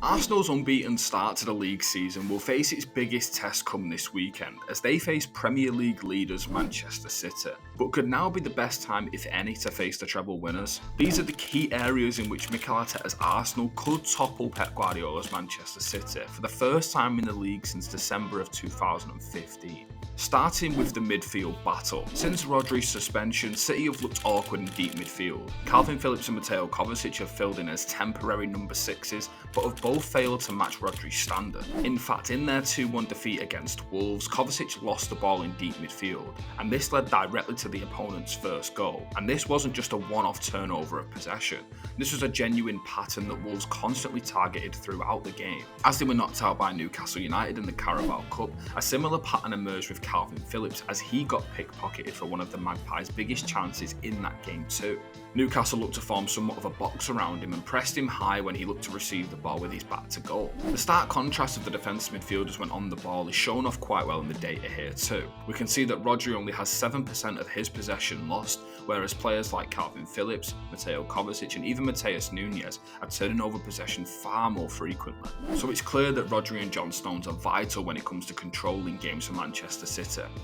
Arsenal's unbeaten start to the league season will face its biggest test come this weekend as they face Premier League leaders Manchester City, but could now be the best time, if any, to face the treble winners. These are the key areas in which Mikel Arteta's Arsenal could topple Pep Guardiola's Manchester City for the first time in the league since December of 2015. Starting with the midfield battle. Since Rodri's suspension, City have looked awkward in deep midfield. Calvin Phillips and Mateo Kovacic have filled in as temporary number 6s, but have both failed to match Rodri's standard. In fact, in their 2-1 defeat against Wolves, Kovacic lost the ball in deep midfield, and this led directly to the opponent's first goal. And this wasn't just a one-off turnover of possession. This was a genuine pattern that Wolves constantly targeted throughout the game. As they were knocked out by Newcastle United in the Carabao Cup, a similar pattern emerged with Calvin Phillips as he got pickpocketed for one of the Magpies' biggest chances in that game too. Newcastle looked to form somewhat of a box around him and pressed him high when he looked to receive the ball with his back to goal. The stark contrast of the defensive midfielders when on the ball is shown off quite well in the data here too. We can see that Rodri only has 7% of his possession lost, whereas players like Calvin Phillips, Mateo Kovacic and even Mateus Nunes are turning over possession far more frequently. So it's clear that Rodri and John Stones are vital when it comes to controlling games for Manchester City.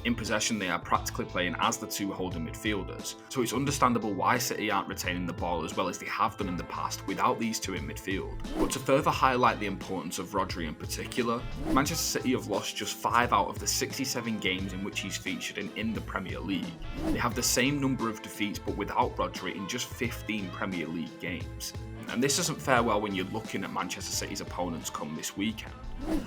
In possession they are practically playing as the two holding midfielders, so it's understandable why City aren't retaining the ball as well as they have done in the past without these two in midfield. But to further highlight the importance of Rodri in particular, Manchester City have lost just 5 out of the 67 games in which he's featured in the Premier League. They have the same number of defeats but without Rodri in just 15 Premier League games. And this doesn't fare well when you're looking at Manchester City's opponents come this weekend.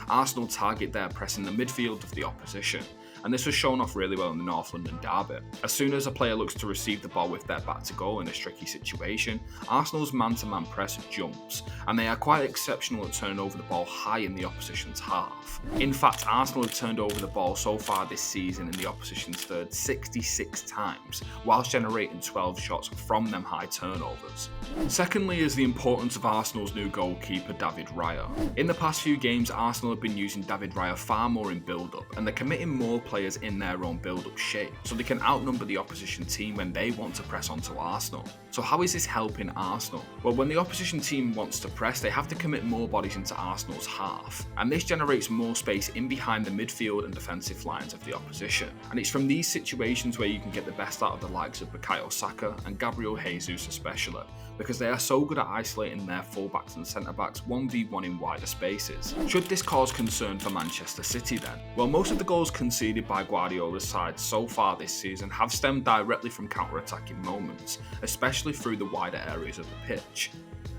Arsenal target their press in the midfield of the opposition, and this was shown off really well in the North London derby. As soon as a player looks to receive the ball with their back to goal in a tricky situation, Arsenal's man-to-man press jumps, and they are quite exceptional at turning over the ball high in the opposition's half. In fact, Arsenal have turned over the ball so far this season in the opposition's third 66 times, whilst generating 12 shots from them high turnovers. Secondly is the importance of Arsenal's new goalkeeper David Raya. In the past few games, Arsenal have been using David Raya far more in build-up, and they're committing more players in their own build-up shape, so they can outnumber the opposition team when they want to press onto Arsenal. So how is this helping Arsenal? Well, when the opposition team wants to press, they have to commit more bodies into Arsenal's half, and this generates more space in behind the midfield and defensive lines of the opposition. And it's from these situations where you can get the best out of the likes of Bukayo Saka and Gabriel Jesus especially, because they are so good at isolating their fullbacks and centre-backs 1v1 in wider spaces. Should this cause concern for Manchester City then? Well, most of the goals conceded by Guardiola's side so far this season have stemmed directly from counter-attacking moments, especially through the wider areas of the pitch.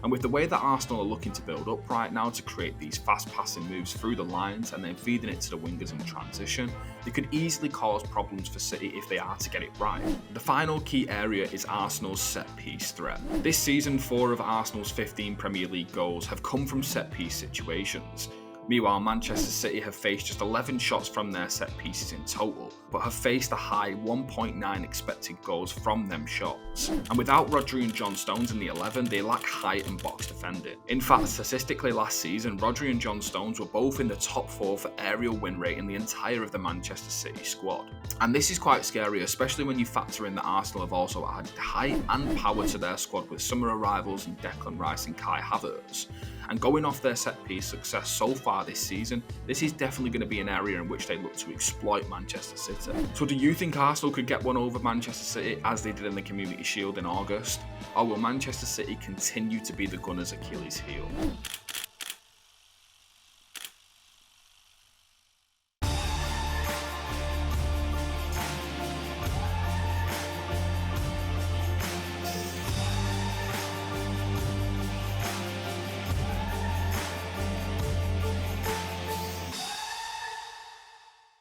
And with the way that Arsenal are looking to build up right now to create these fast passing moves through the lines and then feeding it to the wingers in transition, they could easily cause problems for City if they are to get it right. The final key area is Arsenal's set-piece threat. This season, 4 of Arsenal's 15 Premier League goals have come from set-piece situations. Meanwhile, Manchester City have faced just 11 shots from their set pieces in total, but have faced a high 1.9 expected goals from them shots. And without Rodri and John Stones in the 11, they lack height and box defending. In fact, statistically last season, Rodri and John Stones were both in the top 4 for aerial win rate in the entire of the Manchester City squad. And this is quite scary, especially when you factor in that Arsenal have also added height and power to their squad with summer arrivals in Declan Rice and Kai Havertz. And going off their set-piece success so far this season, this is definitely going to be an area in which they look to exploit Manchester City. So do you think Arsenal could get one over Manchester City as they did in the Community Shield in August? Or will Manchester City continue to be the Gunners' Achilles heel?